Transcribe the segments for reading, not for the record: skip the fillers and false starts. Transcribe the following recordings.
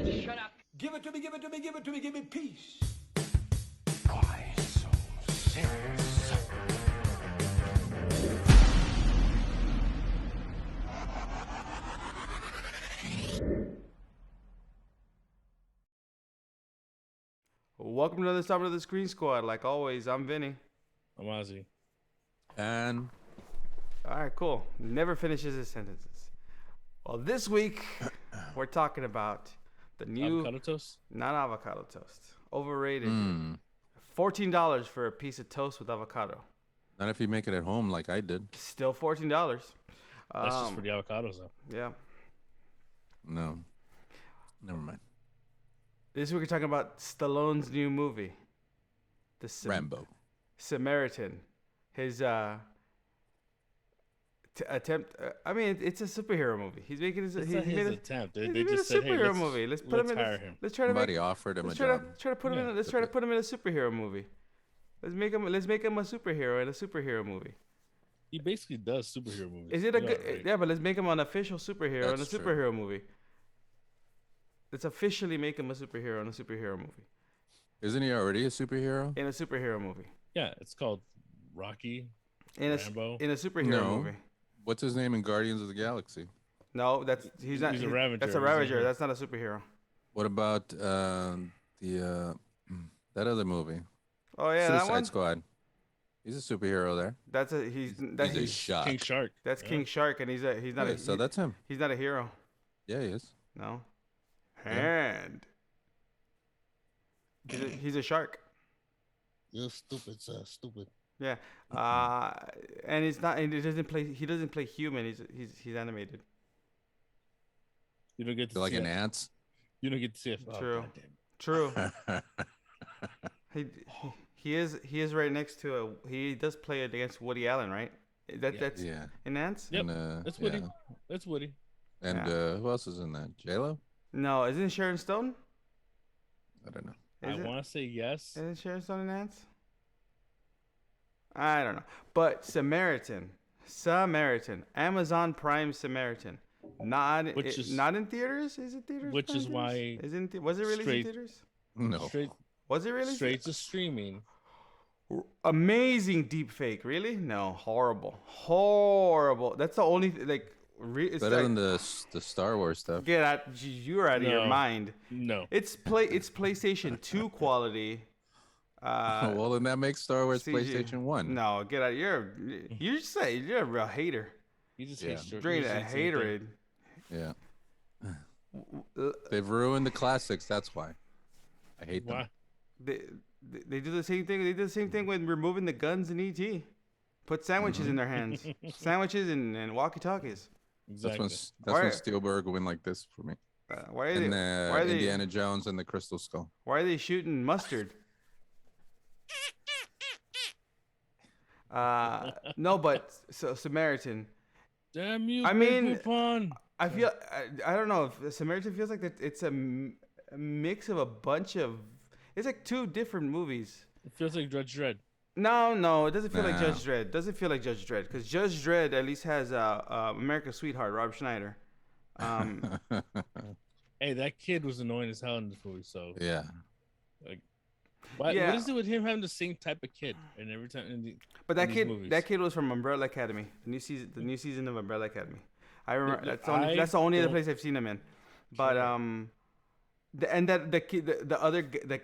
Shut up. Give it to me, give it to me, give it to me, give me peace. Why so serious? Welcome to another installment of the Screen Squad. Like always, I'm Vinny. I'm Ozzy. And All right, cool. Never finishes his sentences. Well, this week we're talking about the new Avocado toast? not avocado toast. Overrated. mm, $14 for a piece of toast with avocado. not if you make it at home like I did. Still $14. That's just for the avocados, though. Yeah. No, never mind. This week we're talking about Stallone's new movie, Rambo. Samaritan. His attempt. I mean, it's a superhero movie. He's making his. It's He not his made a, attempt. he They made just a said, hey, superhero let's, movie. Let's put him in. hire him. Let's try to make. Somebody offered him a Let's job. try to put him Yeah. in. Let's try to put him in a superhero movie. Let's make him a superhero in a superhero movie. He basically does superhero movies. Is it a You good? are right. Yeah, but let's make him an official superhero in a That's true. superhero movie. Let's officially make him a superhero in a superhero movie. Isn't he already a superhero? In a superhero movie. Yeah, it's called Rocky. In a Rambo? in a superhero No. movie. What's his name in Guardians of the Galaxy? No, he's not. He's a Ravager. That's a He's Ravager. a- That's not a superhero. What about the that other movie? Oh yeah, that Suicide one. Squad. He's a superhero there. That's a he's that's He's a shark. King Shark. that's Yeah. King Shark, and he's not Yeah, a so he- that's him. he's not a hero. Yeah, he is. No. Yeah. And he's a shark. You're stupid, sir. Stupid. Yeah. And it's not. And he doesn't play human. He's animated. You don't get to They're like see an it. ants. You don't get to see it. Oh, True. goddamn. True. he, he is right next to a. He does play it against Woody Allen, right? That's yeah. in Ants. Yep, And, that's Woody. yeah. That's Woody. And Yeah. who else is in that? J-Lo? No, isn't it Sharon Stone? I don't know. I Is it? want to say yes. Isn't Sharon Stone in Ants? I don't know. But Samaritan, Amazon Prime Samaritan, not in theaters. Is it theaters? Which is Prime why theaters? Isn't was it released in straight- theaters? No. Was it really? Straight to streaming. Amazing deep fake. Really? No, horrible. That's the only it's Better like, than the Star Wars stuff. get out. You're out of your No. mind. No. It's PlayStation 2 quality. Well, then that makes Star Wars CG. PlayStation 1. No, get out. You say you're a real hater. He just Yeah. hates short- Straight he just a hates anything. haterade. Yeah. They've ruined the classics. That's why. I hate them. Why? They do the same thing. They did the same thing when removing the guns in ET. Put sandwiches in their hands. Sandwiches and walkie-talkies. Exactly. That's Why- when Spielberg went like this for me. Why are And they? Why are they? Indiana Jones and the Crystal Skull. Why are they shooting mustard? No, but so Samaritan. Damn you, I mean, Pon. I feel I don't know if Samaritan feels like that it's a mix of a bunch of. It's like two different movies. It feels like Judge Dredd. No, it doesn't feel like Nah. Judge Dredd. Doesn't feel like Judge Dredd because Judge Dredd at least has America's Sweetheart, Rob Schneider. Hey, that kid was annoying as hell in this movie. So, Yeah. what Yeah. is it with him having the same type of kid? And every time, But that these kid, movies. that kid was from Umbrella Academy, the new season of Umbrella Academy. I remember Yeah, that's the only other don't- place I've seen him in. But the kid, the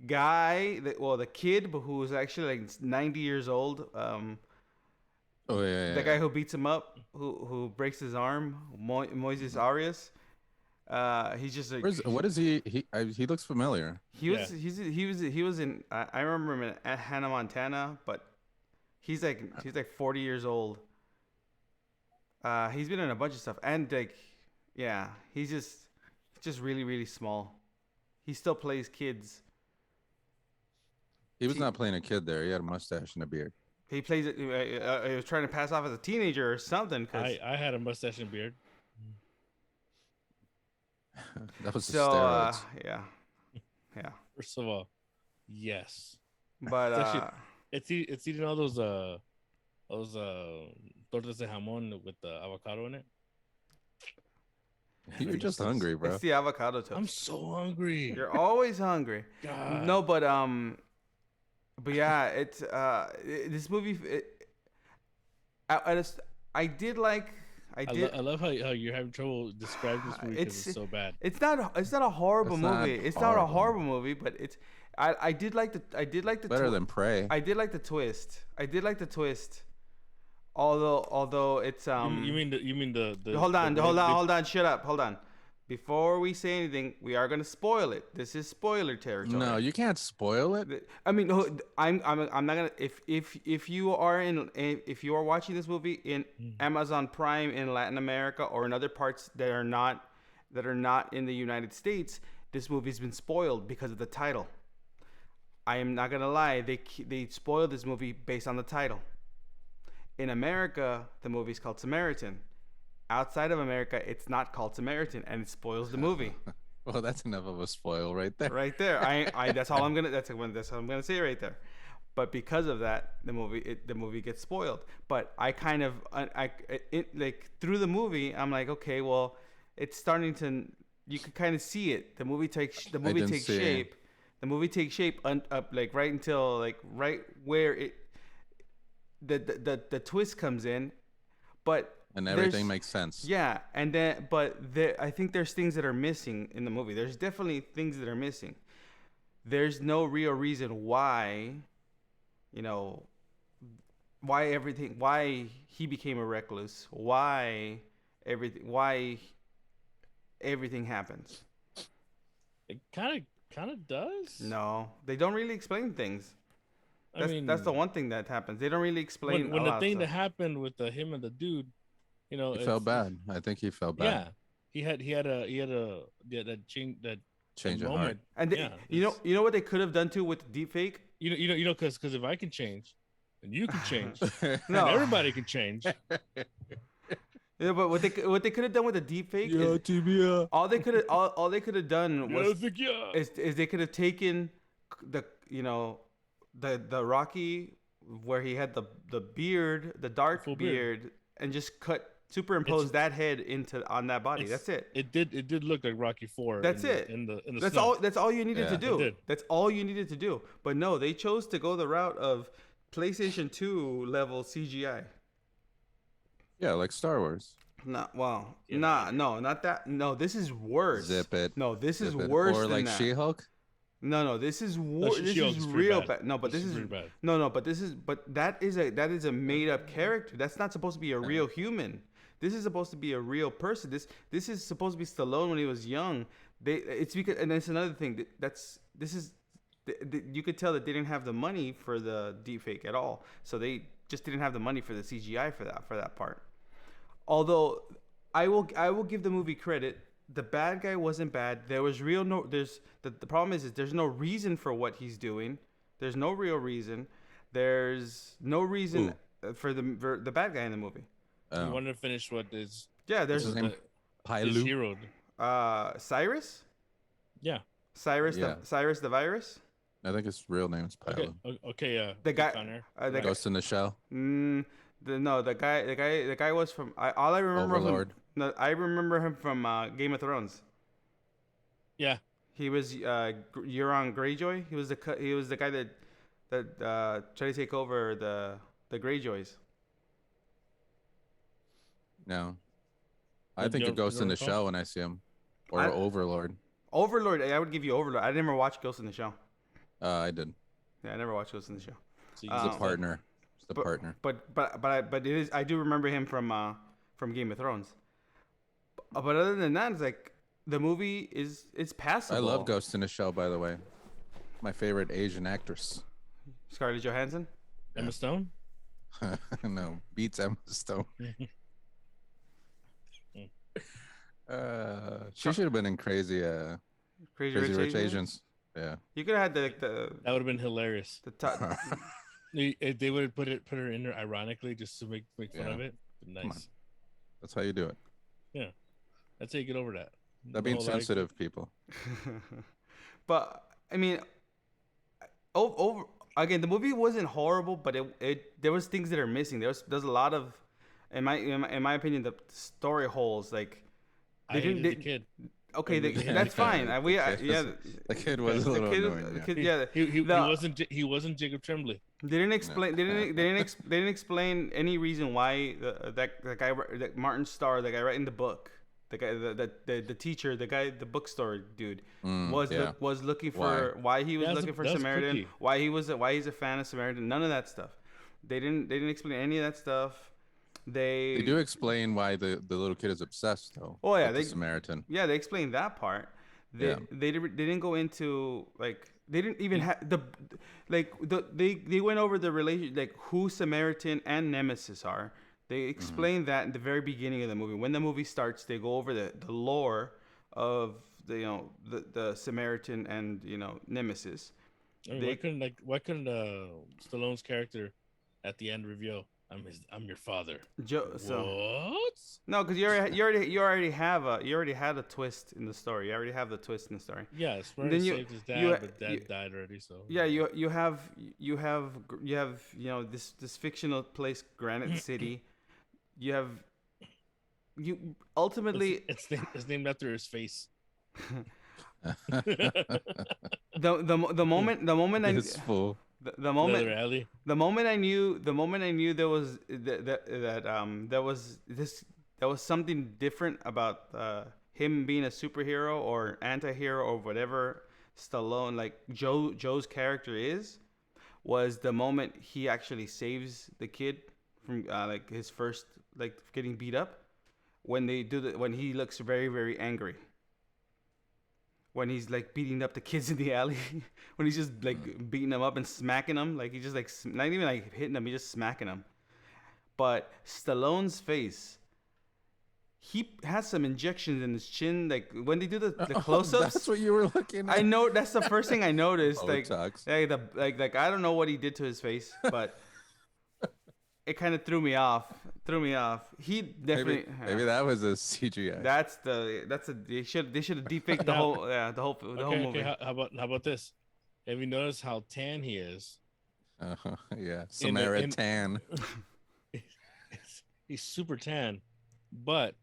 guy, the kid, but who was actually like 90 years old. Oh yeah. The guy who beats him up, who breaks his arm, Moises Arias. He's just like What is he? He looks familiar. he was in. I remember him in Hannah Montana, but he's like 40 years old. He's been in a bunch of stuff, and like, yeah, he's just really really small. He still plays kids. He was not playing a kid there. He had a mustache and a beard. He plays it. He was trying to pass off as a teenager or something. I had a mustache and beard. That was the So steroids. yeah. First of all, yes. But It's actually- It's eating all those tortas de jamón with the avocado in it. You're just hungry, bro. It's the avocado toast. I'm so hungry. You're always hungry. God. No, but yeah, it's this movie. I did like. I did. I love how you're having trouble describing this movie because it's so bad. It's not a horrible It's not movie. It's not a horrible. horrible movie, but it's. I did like the Better than Prey. I did like the twist. Although it's You mean the hold on, the shut up, hold on. Before we say anything, we are gonna spoil it. This is spoiler territory. No, you can't spoil it. I mean, I'm not gonna. If you are watching this movie in Amazon Prime in Latin America or in other parts that are not in the United States, this movie's been spoiled because of the title. I am not gonna lie. They spoiled this movie based on the title. In America, the movie's called Samaritan. Outside of America, it's not called Samaritan, and it spoils the movie. Well, that's enough of a spoil right there. Right there. That's all I'm gonna. That's all I'm gonna say right there. But because of that, the movie gets spoiled. But I kind of, like through the movie, I'm like, okay, well, it's starting to. You could kind of see it. The movie takes shape. The movie takes shape up like right until like right where it. The twist comes in, but. And everything makes sense. Yeah, and then I think there's things that are missing in the movie. There's definitely things that are missing. There's no real reason why, why he became a recluse, why everything happens. It kind of does. No, they don't really explain things. That's the one thing that happens. They don't really explain. When the thing that happened with him and the dude. He felt bad. I think he felt bad. Yeah, he had that change of moment. heart. And you know what they could have done too with the deep fake. Because if I can change, then you can change. No, and everybody can change. Yeah, but what they could have done with the deep fake is all they could have done was is they could have taken the Rocky where he had the beard, the dark beard, and just superimpose that head on that body. That's it. It did look like Rocky 4. That's it. In the that's snow. all. That's all you needed to do. It did. That's all you needed to do. But no, they chose to go the route of PlayStation 2 level CGI. Yeah, like Star Wars. No, not that. No, this is worse. Zip it. No, this is Zip it. worse Or than like that. She-Hulk. No, this is this is real bad. No, but this is bad. but that is a made up character. That's not supposed to be a real human. This is supposed to be a real person. This is supposed to be Stallone when he was young. It's because, and that's another thing. You could tell that they didn't have the money for the deepfake at all. So they just didn't have the money for the CGI for that part. Although I will give the movie credit. The bad guy wasn't bad. There was the problem is there's no reason for what he's doing. There's no real reason. There's no reason for the bad guy in the movie. You want to finish what is? Yeah, there's his name. His hero. Cyrus. Yeah. Cyrus the virus. I think his real name is Pilot. Okay. The guy. The Ghost in the Shell. The guy was from. All I remember Overlord. I remember him from Game of Thrones. Yeah. He was Euron Greyjoy. He was the guy that tried to take over the Greyjoys. No. I think of Ghost in the Shell when I see him. Or Overlord. Overlord. I would give you Overlord. I never watched Ghost in the Shell. I did. Yeah, I never watched Ghost in the Shell. He's a partner. Partner. But it is. I do remember him from Game of Thrones. But other than that, it's like the movie it's passable. I love Ghost in the Shell, by the way. My favorite Asian actress. Scarlett Johansson. Emma Stone. No, beats Emma Stone. She should have been in Crazy Rich Asians. Yeah. You could have had that would have been hilarious. The top. They would have put her in there ironically just to make fun of it. Nice. That's how you do it. Yeah. That's how you get over that. That being sensitive, people. But I mean, over again, the movie wasn't horrible, but it there was things that are missing. There's a lot of, in my opinion, the story holes. Like They didn't. hated the kid. Okay, Yeah, that's fine. The kid was a little annoying. Yeah. He wasn't Jacob Tremblay. They didn't explain. They didn't explain any reason why that guy, that Martin Starr, the guy writing the book, the guy, the teacher, the guy, the bookstore dude, was looking for why he was looking for Samaritan, why he's a fan of Samaritan. None of that stuff. They didn't explain any of that stuff. They do explain why the little kid is obsessed though. Oh yeah, with the Samaritan. Yeah, they explained that part. They didn't go into like they didn't even have they went over the relation, like who Samaritan and Nemesis are. They explained that in the very beginning of the movie. When the movie starts, they go over the lore of the Samaritan and Nemesis. I mean, why couldn't Stallone's character at the end reveal, I'm your father? What? No, because you already had a twist in the story. You already have the twist in the story. Yeah, Samaritan saved his dad, but dad died already. So yeah, you have this fictional place, Granite City. You ultimately it's named after his face. the moment I it's full. The moment I knew there was there was something different about him being a superhero or anti-hero or whatever Stallone, like Joe's character was the moment he actually saves the kid from like his first like getting beat up, when he looks very, very angry. When he's like beating up the kids in the alley, when he's just like beating them up and smacking them, like he's just like not even like hitting them, he's just smacking them. But Stallone's face, he has some injections in his chin. Like when they do the close-ups, that's what you were looking at. I know that's the first thing I noticed. Botox. Like I don't know what he did to his face, but it kind of threw me off. He definitely maybe that was a CGI. They should have defaked the whole movie. Okay. How about this? Have you noticed how tan he is? Yeah, Samaritan. He's super tan, but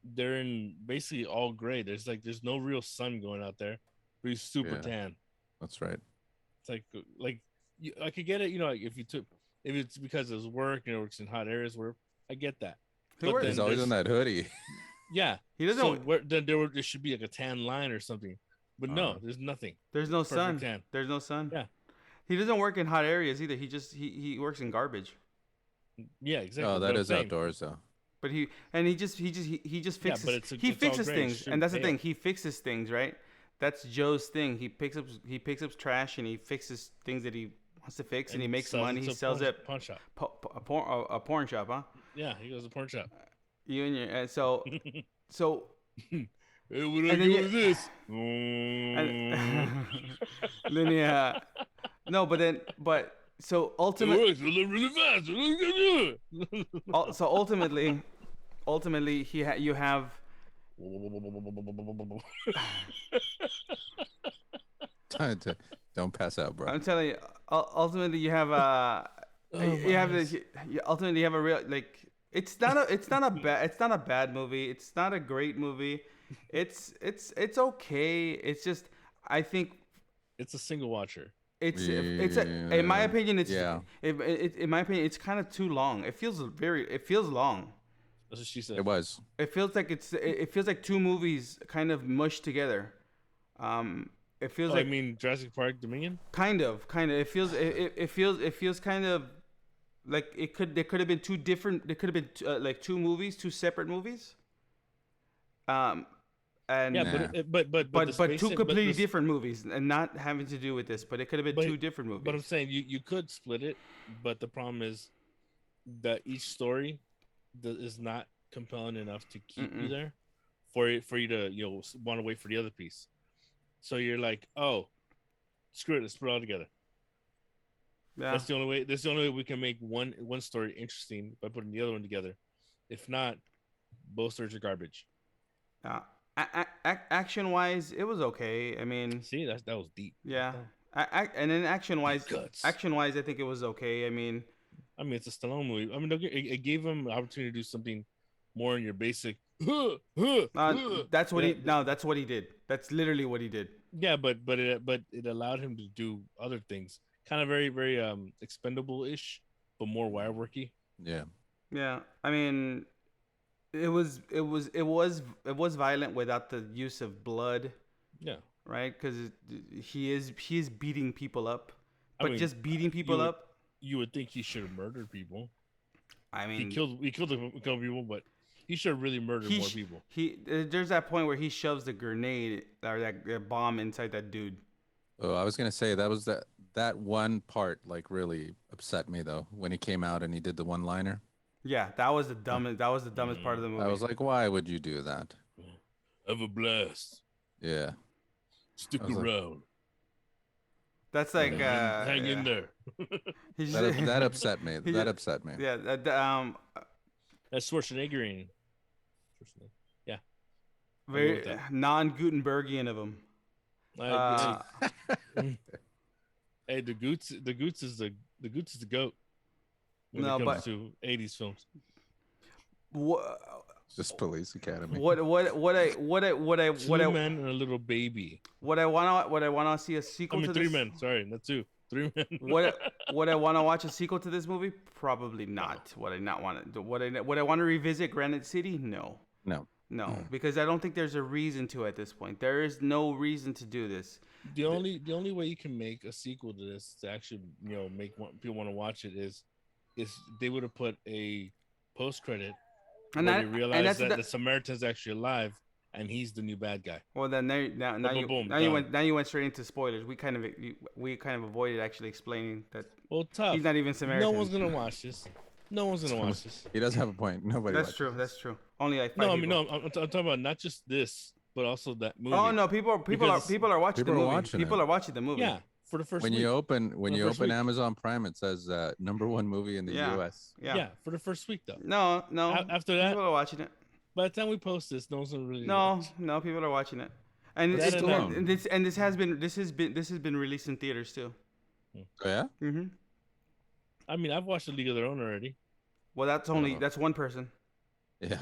they're in basically all gray. There's no real sun going out there, but he's super tan. That's right. It's like I could get it. If it's because of his work, works in hot areas, where I get that. He's always in that hoodie. Yeah, he doesn't. So there should be like a tan line or something, but no, there's nothing. There's no Perfect sun. Tan. There's no sun. Yeah, he doesn't work in hot areas either. He works in garbage. Yeah, exactly. Oh, that is outdoors though. But he just fixes. Yeah, but it's fixes things, and that's the thing. He fixes things, right? That's Joe's thing. He picks up trash and he fixes things that he wants to fix, and he makes money. He sells it. Pawn shop. A porn shop, huh? Yeah, he goes to porn shop. You and your so. Hey, what do I do with this? Linear. No, but so ultimately. It works really fast. So ultimately, you have. Don't pass out, bro. I'm telling you. Ultimately, you have ultimately you have a real, like, it's not a bad movie. It's not a great movie. It's okay. It's just, I think it's a single watcher. In my opinion, in my opinion, it's kind of too long. It feels long. That's what she said. It was. It feels like two movies kind of mushed together. It feels like, I mean, Jurassic Park Dominion. Kind of. It feels kind of like there could have been two different. There could have been like two movies, two separate movies. And but two completely different movies, and not having to do with this. But it could have been two different movies. But I'm saying you could split it, but the problem is that each story is not compelling enough to keep you there for you to want to wait for the other piece. So you're like, oh, screw it, let's put it all together. Yeah. That's the only way we can make one story interesting, by putting the other one together. If not, both stories are garbage. Action wise, it was okay. I mean, see, that was deep. Yeah. And then action wise, I think it was okay. I mean, it's a Stallone movie. I mean, it gave him the opportunity to do something more in your basic That's what he. No, that's what he did. That's literally what he did. Yeah, but it allowed him to do other things, kind of very expendable ish, but more wire worky. Yeah. Yeah, I mean, it was violent without the use of blood, Yeah, right? Because he is beating people up, I but mean, just beating people would, up. You would think he should have murdered people. I mean, He killed a couple people, but he should have really murdered more people. There's that point where he shoves the grenade or that bomb inside that dude. Oh, I was gonna say that was that one part like really upset me though when he came out and he did the one-liner. Yeah, that was the dumbest. That was the dumbest part of the movie. I was like, why would you do that? Have a blast. Yeah. Stick I was like- around. That's like hang in there. he's That upset me. He That just- upset me. Yeah, That's Schwarzenegger. Yeah. very with that. non-Gutenbergian of him. Hey, the Goots is the goat when No, it comes but- to 80s films. Just Police Academy. What I Two men and a little baby. what I wanna see a sequel I mean, to three this. men. Sorry, not two. 3 men. What I want to watch a sequel to this movie? Probably not. What I not want to. What I want to revisit Granite City? No, No. because I don't think there's a reason to at this point. There is no reason to do this. The only way you can make a sequel to this to actually make people want to watch it is they would have put a post credit And where that, you and realize that's that the, the Samaritan's actually alive and he's the new bad guy. well then there now Boom, boom, you done. went straight into spoilers. We kind of avoided actually explaining that Well, tough. he's not even Samaritan. No one's gonna watch this. No one's gonna watch this. He does have a point. Nobody. That's watches true. this. That's true. Only like No, five I mean people. no. I'm talking about not just this, but also that movie. Oh no, people are Because watching the people are movie. watching People it. are watching the movie. Yeah, for the first When week. you open the first week. Amazon Prime, it says #1 movie in the Yeah. U.S. Yeah. for the first week though. No. After that, people are watching it. by the time we post this, no one's gonna really. No, watch. no, people are watching it, and That alone. this has been released in theaters too. Oh yeah. Mm-hmm. I mean, I've watched the League of Their Own already. Well, that's one person. Yeah.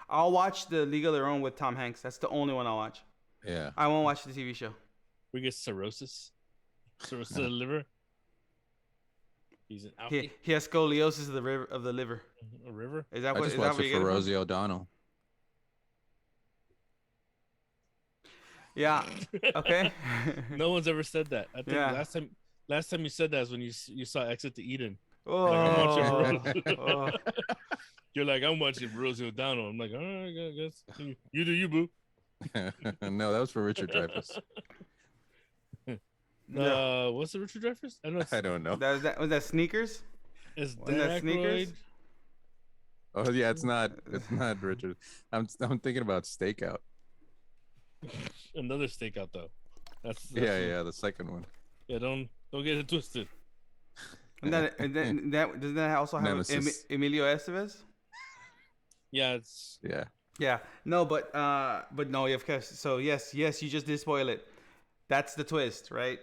I'll watch the League of Their Own with Tom Hanks. That's the only one I'll watch. Yeah. I won't watch the TV show. We get cirrhosis of the liver. He's an alky. He has scoliosis of the liver. A river. Is that I what? just Is that watched what it you for get it from? Rosie O'Donnell. Yeah. Okay. No one's ever said that. I think Yeah. last time you said that is when you saw Exit to Eden. Oh. Oh. You're like, I'm watching Rosie O'Donnell. I'm like, all right, I guess you do you, boo. No, that was for Richard Dreyfuss. Yeah. What's the Richard Dreyfuss? I don't know. I don't know. Was that Sneakers? Is Was that Dan Sneakers? Aykroyd? Oh yeah, it's not Richard. I'm thinking about Stakeout. Another stakeout though. That's Yeah, the second one. Yeah, don't get it twisted. And that doesn't that also have Nemesis. Emilio Estevez? Yeah, it's Yeah. Yeah. No, but no, of course. So yes, you just did spoil it. That's the twist, right?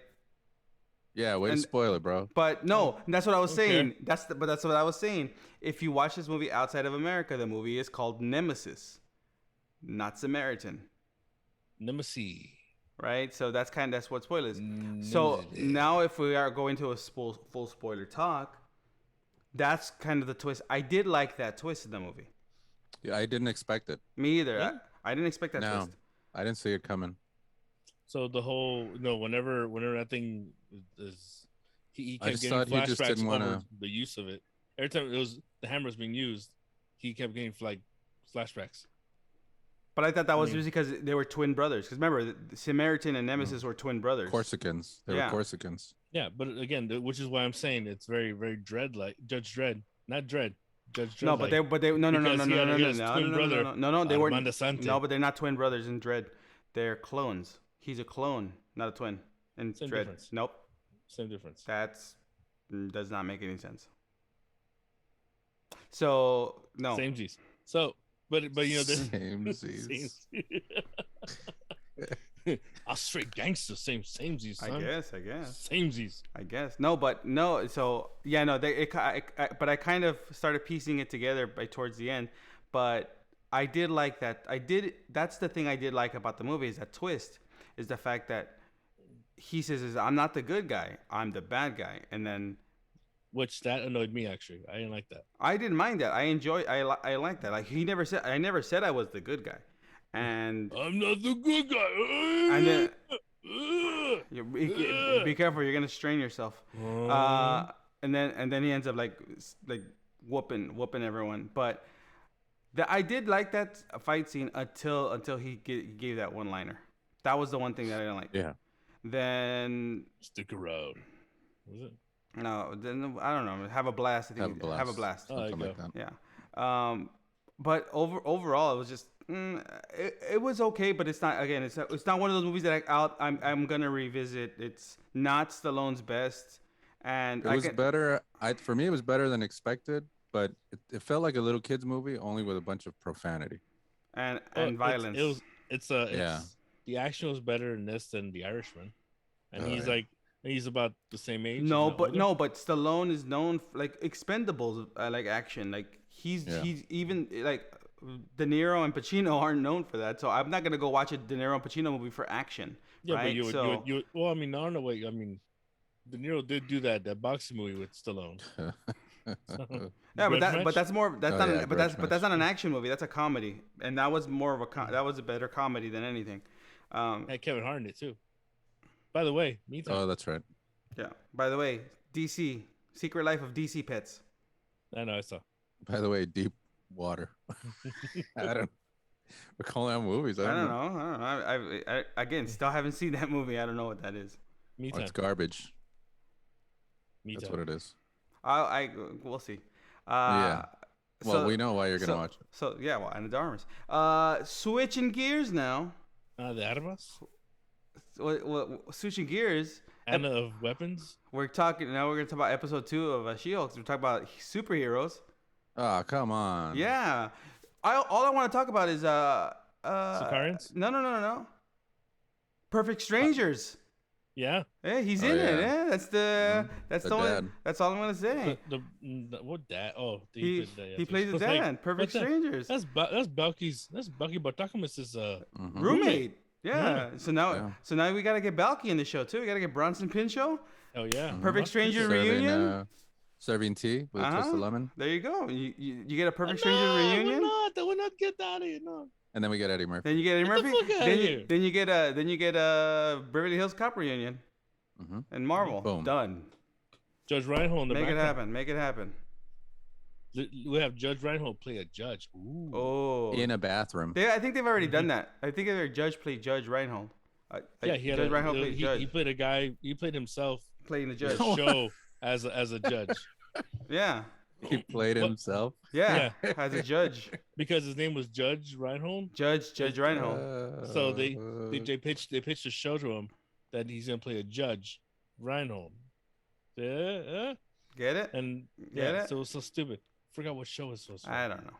Yeah, way to And- spoil it, bro. But no, that's what I was Okay. saying. That's what I was saying. If you watch this movie outside of America, the movie is called Nemesis, not Samaritan, Nemesis. right? So that's what spoil is. So now, if we are going to a full spoiler talk, that's kind of the twist. I did like that twist in the movie. Yeah, I didn't expect it. Me either. Yeah. I didn't expect that No. twist. I didn't see it coming. So the whole whenever that thing is, he I kept just getting thought he just flashbacks didn't over wanna- the use of it. Every time the hammer was being used, he kept getting like flashbacks. But I thought that was I mean- just because they were twin brothers. Because remember, the Samaritan and Nemesis were twin brothers. Corsicans. They Yeah. were Corsicans. Yeah, but again, which is why I'm saying it's very very Dredd like Judge Dredd, not Dredd. Judge Dredd. No, but they no Because he had his twin brother, they were Armando Sante. no, but they're not twin brothers in Dread. They're clones. He's a clone, not a twin. In Same Dread, difference. nope, Same difference. does not make any sense. So no, Same G's. So, but this Same Z's. Us straight gangsters, same Z's. I Son. guess. Same Z's. I guess no, but no. So yeah, no. But I kind of started piecing it together by towards the end. But I did like that. That's the thing I did like about the movie is that twist, is the fact that he says, "I'm not the good guy. I'm the bad guy," and then Which that annoyed me actually. I didn't like that. I didn't mind that. I like that. Like he never said. I never said I was the good guy, and I'm not the good guy. and then be careful. You're gonna strain yourself. And then he ends up like whooping everyone. But I did like that fight scene until he gave that one liner. That was the one thing that I didn't like. Yeah. Then Stick around. Was it? no, then I don't know. Have a blast. I think have a blast. Oh, there you Something like go. that. Yeah. But overall, it was just it was okay. But it's not it's not one of those movies that I'm gonna revisit. It's not Stallone's best, and It was better. For me, it was better than expected, but it felt like a little kids movie, only with a bunch of profanity. and Well, violence. It's Yeah. the action was better in this than The Irishman, and Oh, he's yeah. like he's about the same age. No, if not but older. no, but Stallone is known for, like Expendables, like action. Like he's even like De Niro and Pacino aren't known for that. So I'm not gonna go watch a De Niro and Pacino movie for action. Yeah, right? but you would, well, I mean, I don't know what I mean. De Niro did do that boxing movie with Stallone. Yeah, Grudge match? that's more that's Oh, not yeah, but that's Grudge that's not match. an action movie. That's a comedy, and that was more of that was a better comedy than anything. Had Kevin Hart in it too. By the way, meantime, Oh, that's right. Yeah. By the way, DC Secret Life of DC Pets. I know I saw. By the way, Deep Water. I don't. We're calling out movies. I don't know. I again still haven't seen that movie. I don't know what that is. Oh, Meantime, it's garbage. me That's time. what it is. We'll see. Yeah. Well, so- we know why you're gonna so, watch it. So yeah, well, Anna de Armas. Switching gears now. The Armas, Switching gears. Anna of Weapons. We're talking now. We're gonna talk about episode 2 of She-Hulk. We're talking about superheroes. Oh, come on. Yeah. All I want to talk about is Sicarians? No. Perfect Strangers. Yeah, Hey, he's Oh, in it. yeah. Yeah, that's The only, dad. that's all I'm gonna say. what dad? Oh, He plays the It's like, dad. Perfect what's that? Strangers. That's Balky Bartakamus's Mhm. Roommate. Yeah. So now Yeah. we gotta get Balky in the show too. We gotta get Bronson Pinchot. Oh yeah, Perfect Stranger Serving, reunion. Serving tea with a twist of lemon, There you go. You get a Perfect Stranger No, reunion. I will not get out of here. No. and then we get Eddie Murphy. Then you get Eddie Get the Murphy. fuck outta Then here. you get a Beverly Hills Cop reunion Mhm. and Marvel. Boom. Done. Judge Reinhold in the Make it background. happen. Make it happen. We have Judge Reinhold play a judge. Ooh. Oh. In a bathroom. I think they've already done that. I think their judge played Judge Reinhold. Yeah, he had Judge Reinhold played Judge. he played a guy. He played himself Playing the in judge. a show as a judge Yeah. He played himself. Yeah. As a judge. because his name was Judge Reinhold. Judge Reinhold. So they pitched a show to him that he's gonna play a judge, Reinhold. Yeah, Get it? and Get yeah, it? so it was so stupid. Forgot what show it's supposed to. I don't know.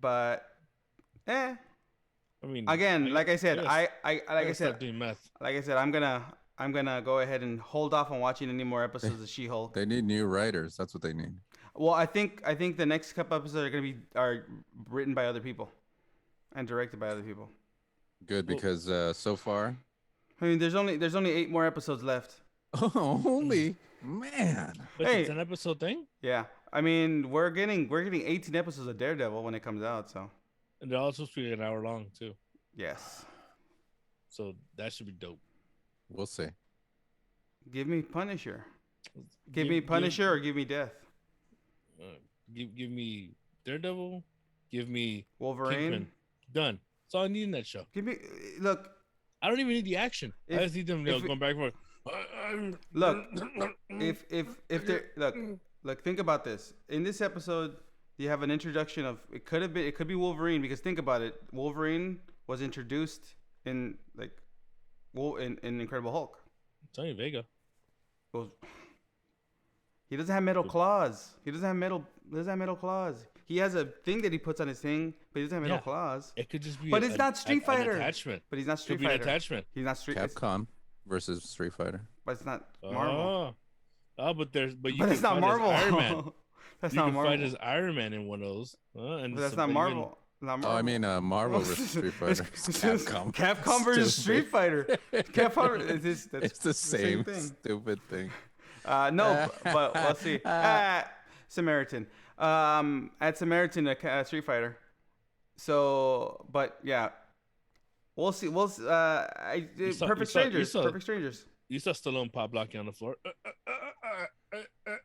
But I mean, again, like I said, gotta- like I gotta stop said, doing meth. I'm gonna go ahead and hold off on watching any more episodes of She-Hulk. They need new writers. That's what they need. Well, I think the next couple episodes are written by other people and directed by other people. Good, Well- because so far, I mean, there's only 8 more episodes left. holy man. But Hey. it's an episode thing, Yeah, I mean, we're getting 18 episodes of Daredevil when it comes out. So and they're all supposed to be an hour long too. yes, So that should be dope. We'll see. give me Punisher. Give me Punisher or give me Death. Give me Daredevil. Give me Wolverine. Kingpin. Done. That's all I need in that show. Give me look. I don't even need the action. I If- just need them if- going back and forth. Look, if they're look, think about this. In this episode, you have an introduction of it could be Wolverine, because think about it. Wolverine was introduced in in Incredible Hulk. Tony Vega. Well, he doesn't have metal claws. He doesn't have metal claws. He has a thing that he puts on his thing, but he doesn't have metal Yeah. claws. It could just be. But it's not Street Fighter. An attachment. But he's not Could Street be an Fighter. attachment. He's not Street. Capcom versus Street Fighter. But it's not Marvel. But you But can it's not fight as Marvel. Iron Man. That's You not can Marvel. fight as Iron Man in one of those. And But that's some- not even- Marvel. Not Oh, I Marvel. mean, Marvel versus Street Fighter. Capcom. Capcom versus Street Stupid. Fighter. Capcom. That's It's the same thing. stupid thing. No, but we'll see. Samaritan. At Samaritan, Street Fighter. So, but yeah, we'll see. Perfect Strangers. Perfect Strangers. You saw Stallone pop blocking on the floor.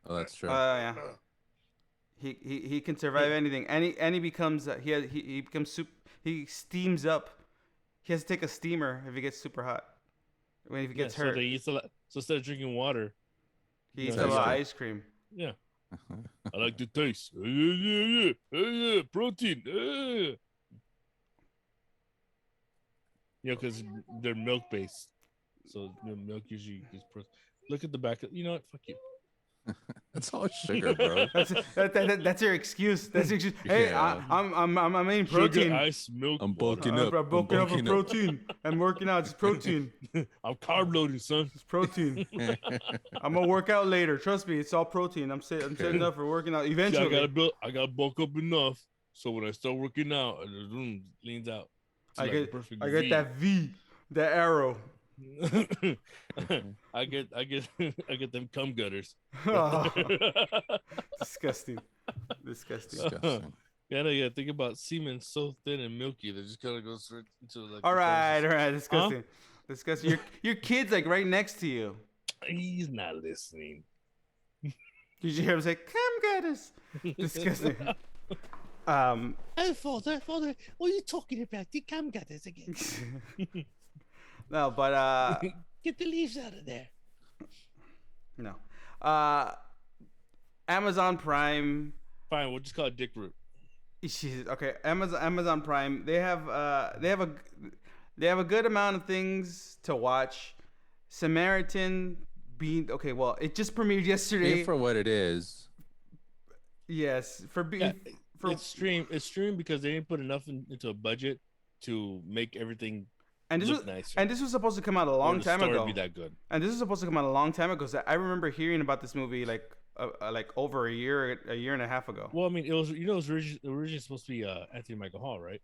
Oh, that's true. Yeah. He can survive anything. And he becomes he becomes he steams up. He has to take a steamer if he gets super hot. When he gets hurt, So instead of drinking water, he eats Yeah, a lot of yeah. ice cream. yeah. I like the taste. Protein. Because they're milk based, so the milk usually is protein. Look at the back. You know what? Fuck you. It's all sugar, bro. That's your excuse. That's your excuse. Hey, Yeah. I'm eating protein. Sugar, ice, milk. I'm bulking water. up. I'm bulking up for bulking up. protein. I'm working out. It's protein. I'm carb loading, son. It's protein. I'm gonna work out later. Trust me, it's all protein. I'm setting up for working out See, eventually. I gotta bulk up enough so when I start working out, the room leans out. It's I like a get perfect I get V. that V, that arrow. I get them cum gutters. Disgusting. Disgusting. Yeah, no, yeah. Think about semen so thin and milky that just kind of goes straight into like. All the right. process. Disgusting. Disgusting. Your kid's like right next to you. He's not listening. Did you hear him say, "Come get us"? Disgusting. Oh, father, what are you talking about? The cum gutters again. No, but Get the leaves out of there. no. Amazon Prime. Fine, we'll just call it Dick Root. Okay, Amazon Prime. They have a good amount of things to watch. Samaritan being okay. Well, it just premiered yesterday. Pay for what it is. Yes, It's streamed because they didn't put enough into a budget to make everything and this look was nicer. and this was supposed to come out a or long the time story ago. Be that good. And this was supposed to come out a long time ago. So I remember hearing about this movie like over a year and a half ago. Well, I mean, it was originally supposed to be Anthony Michael Hall, right?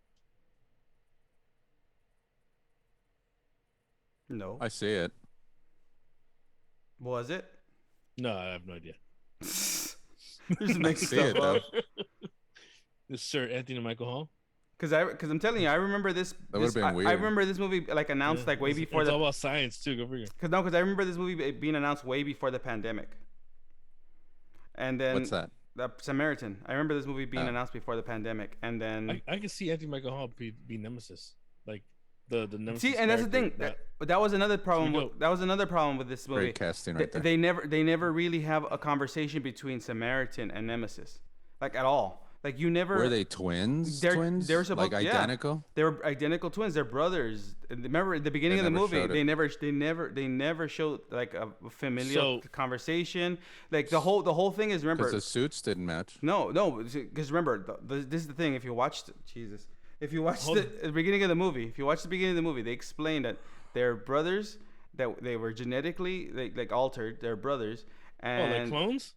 No, I see it. was it? No, I have no idea. Just mixing see it, stuff up. This Sir Anthony Michael Hall. Because I'm telling you, I remember this. That would've been I weird. remember this movie like announced like way before it's the. all about science too. Go figure. Because I remember this movie being announced way before the pandemic. And then What's that? The Samaritan. I remember this movie being Oh. announced before the pandemic, and then I can see Anthony Michael Hall be Nemesis, like the Nemesis. see, and that's the thing. character, That was another problem. Here we That was another problem with this movie. Great casting right there. They never really have a conversation between Samaritan and Nemesis, like at all. Like you never. Were they twins? They're- twins? they're supposed- like yeah. identical? They were identical twins. They're brothers. And remember at the beginning They of the never movie, showed it. they never showed like a familial So- conversation. Like the whole thing is remember. Because the suits didn't match. No, because remember, this is the thing. If you watched Jesus, if you watched Hold the beginning of the movie, they explained that they're brothers, that they were genetically like altered. They're brothers, Oh, and like clones?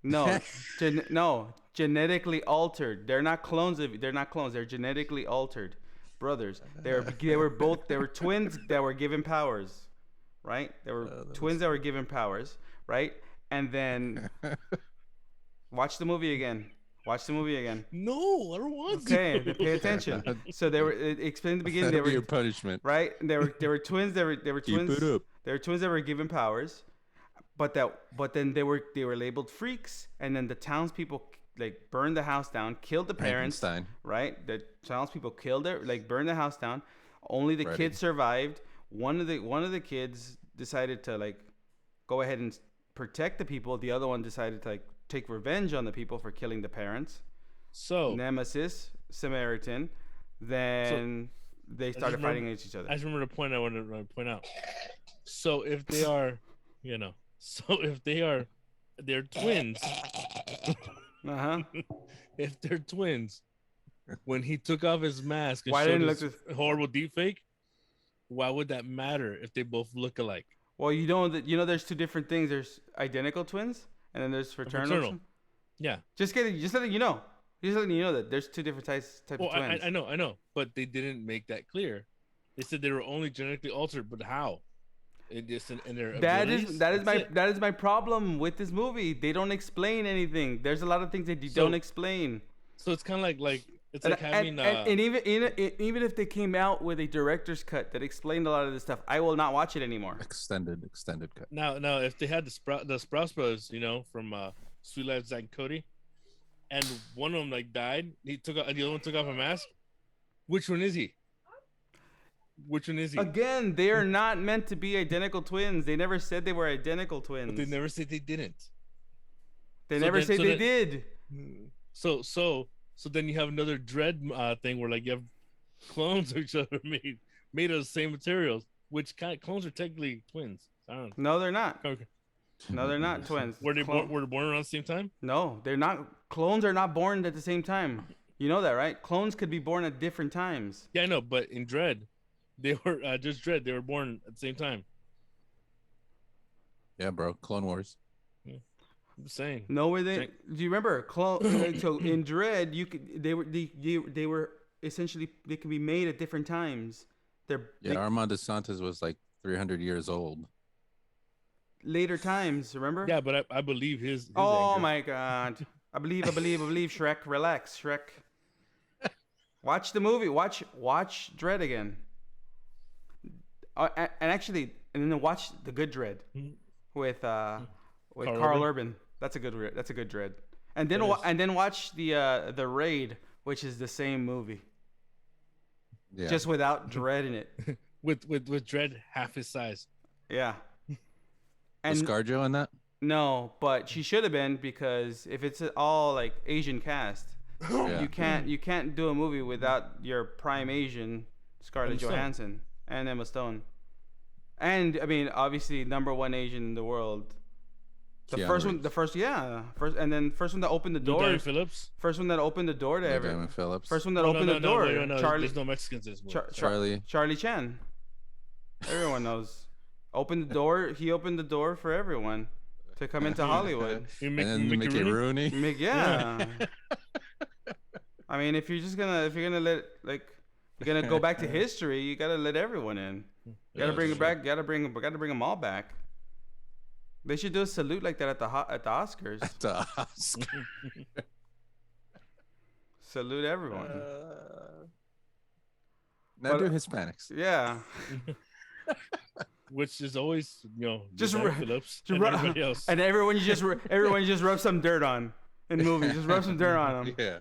no, genetically altered. They're not clones. They're not clones. They're genetically altered brothers. They were twins that were given powers, right? They were twins that were given powers, right? And then watch the movie again. Watch the movie again. No, I don't want Okay, to. pay attention. So they were it explained in the beginning. They That'll be your were punishment. right. They were twins. They were twins. Keep it up. They were twins that were given powers, but then they were labeled freaks, and then the townspeople like burned the house down, killed the parents. Frankenstein. Right, the townspeople killed it, like burned the house down. Only the Freddy. kids survived. One of the kids decided to like go ahead and protect the people. The other one decided to like take revenge on the people for killing the parents. So Nemesis, Samaritan. Then they started fighting against each other. I just remember the point I wanted to point out. So if they are, they're twins. Uh-huh. If they're twins, when he took off his mask and Why showed didn't his look horrible deep fake, why would that matter if they both look alike? Well, there's two different things. There's identical twins, and then there's fraternal. Fraternal. twins. Yeah. Just letting you know. He's letting you know that there's two different types Well, of twins. I know, but they didn't make that clear. They said they were only genetically altered, but how? It just in their That abilities? that is That's my it. that is my problem with this movie. They don't explain anything. There's a lot of things that you So- don't explain. So it's kind of like it's And, like having and even if they came out with a director's cut that explained a lot of this stuff, I will not watch it anymore. Extended cut. now if they had the Sprouse Brothers, from Sweet Life, Zack and Cody, and one of them like died, and the other one took off a mask. Which one is he? Which one is he? Again, they are not meant to be identical twins. They never said they were identical twins. But they never said they didn't. They so never then- said so they then- did. So then you have another Dread thing where like you have clones of each other made of the same materials, which clones are technically twins. I don't know. No, they're not. Okay. No, they're not twins. Were they born around the same time? No, they're not. Clones are not born at the same time. You know that, right? Clones could be born at different times. Yeah, I know, but in Dread, they were just Dread. They were born at the same time. Yeah, bro. Clone Wars. I'm just saying. No, where they? Check. Do you remember clone? So in Dread, they were essentially they can be made at different times. They're Yeah, Armand DeSantis was like 300 years old. later times. Remember? Yeah, but I believe his Oh anger. my God! I believe. Shrek, relax, Shrek. Watch the movie. Watch Dread again. And then watch the Good Dread with Carl Urban. That's a good Dread. And then That is. watch the Raid, which is the same movie, Yeah. just without Dread in it. with Dread half his size. Yeah. was And ScarJo in that? no, but she should have been, because if it's all like Asian cast, Yeah. you can't do a movie without your prime Asian Scarlett Emma Stone. Johansson and Emma Stone. And I mean, obviously, #1 Asian in the world. Keanu First one that opened the door. Diamond Phillips. First one that opened the door to Lou everyone. Diamond Phillips. First one that Oh, opened the door. no, Charlie There's no Mexicans in this movie. Charlie. Chan. Everyone knows. Opened the door. He opened the door for everyone to come into Hollywood. You And then Mickey Rooney. Yeah. I mean, if you're gonna go back to history, you gotta let everyone in. You gotta bring it back. Gotta bring them all back. They should do a salute like that at the Oscars. The Oscar. Salute everyone. Now But- do Hispanics. Yeah. Which is always Just Diamond ru- Phillips just and ru- everybody else. And everyone you just rub some dirt on in movies. Just rub some dirt on them. Yeah.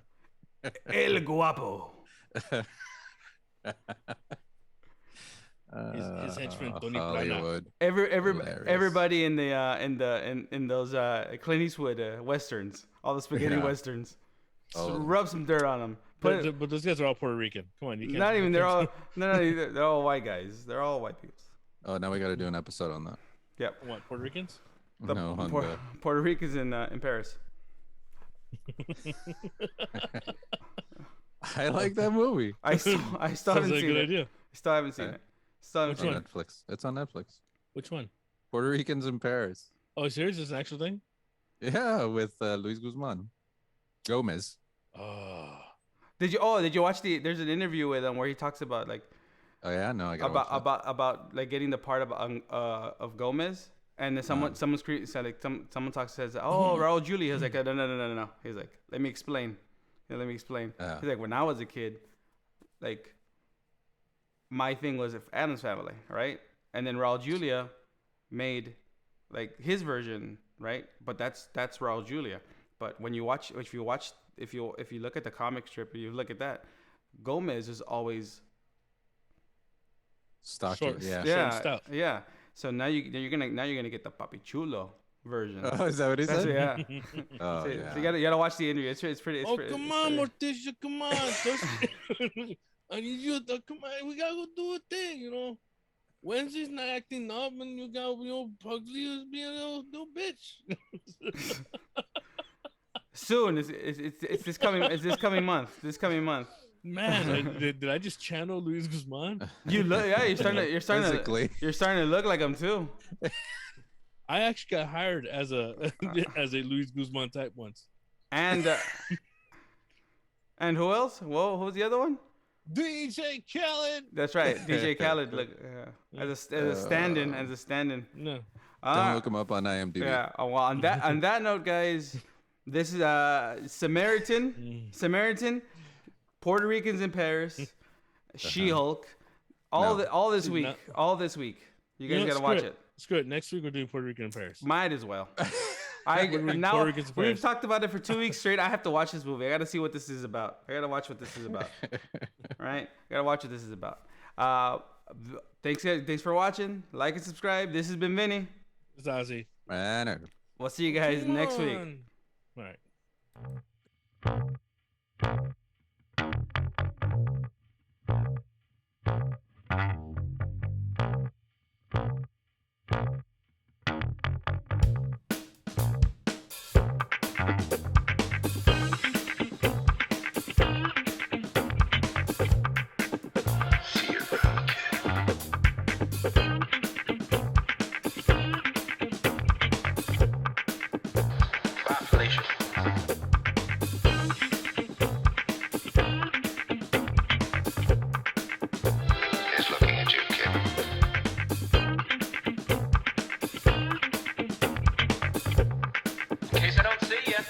El guapo. His henchman, Tony Plana. Hollywood. Hilarious. Everybody in those Clint Eastwood westerns, all the spaghetti Yeah. westerns, All of them. rub some dirt on them. But those guys are all Puerto Rican. Come on, you can't. Not even they're all white guys. They're all white people. Oh, now we got to do an episode on that. Yep. What, Puerto Ricans? No, on Puerto Rico's in Paris. I like that movie. I still Sounds haven't like a seen good it. idea. Still haven't seen Yeah. it. Still haven't It's seen on it. Netflix. It's on Netflix. Which one? Puerto Ricans in Paris. Oh, serious? Is an actual thing? Yeah, with Luis Guzman. Gomez. Oh, Did you watch there's an interview with him where he talks about like Oh yeah, no, I got about like getting the part of Gomez, and then someone talks says, oh, Raul Julia. He's like, no. He's like, let me explain. Let me explain. Yeah. He's like, when I was a kid, like my thing was Adam's Family, right? And then Raul Julia made like his version, right? But that's Raul Julia. But when you watch, if you look at the comic strip, and you look at that, Gomez is always Stocky. Short. Yeah. yeah, stout. yeah. So now you're gonna get the Papi Chulo version. Oh, is that what he That's said? yeah. Oh, So yeah. you gotta watch the interview. It's pretty. oh, pretty, come it's on, pretty- Morticia, come on. I need you to come on. We gotta go do a thing, Wednesday's not acting up, and you got Pugsley is being a little bitch. Soon. It's this coming month. This coming month. Man, did I just channel Luis Guzman? You look. Yeah, you're starting Physically. to look like him too. I actually got hired as a Luis Guzman type once. And And who else? Whoa, who's the other one? DJ Khaled. That's right, DJ Khaled. Look, as a stand-in, No. Don't look him up on IMDb. Yeah. Well, on that note, guys, this is Samaritan, Puerto Ricans in Paris, She-Hulk, all this week. You guys gotta watch it. Screw it. Next week we're doing Puerto Rican in Paris. Might as well. Puerto Ricans in We've Paris. talked about it for 2 weeks straight. I have to watch this movie. I got to see what this is about. I got to watch what this is about. Right? I got to watch what this is about. Thanks for watching. Like and subscribe. This has been Vinny. It's Ozzy. Man, We'll see you guys next week. All right. He's looking at you, kid. In case I don't see you.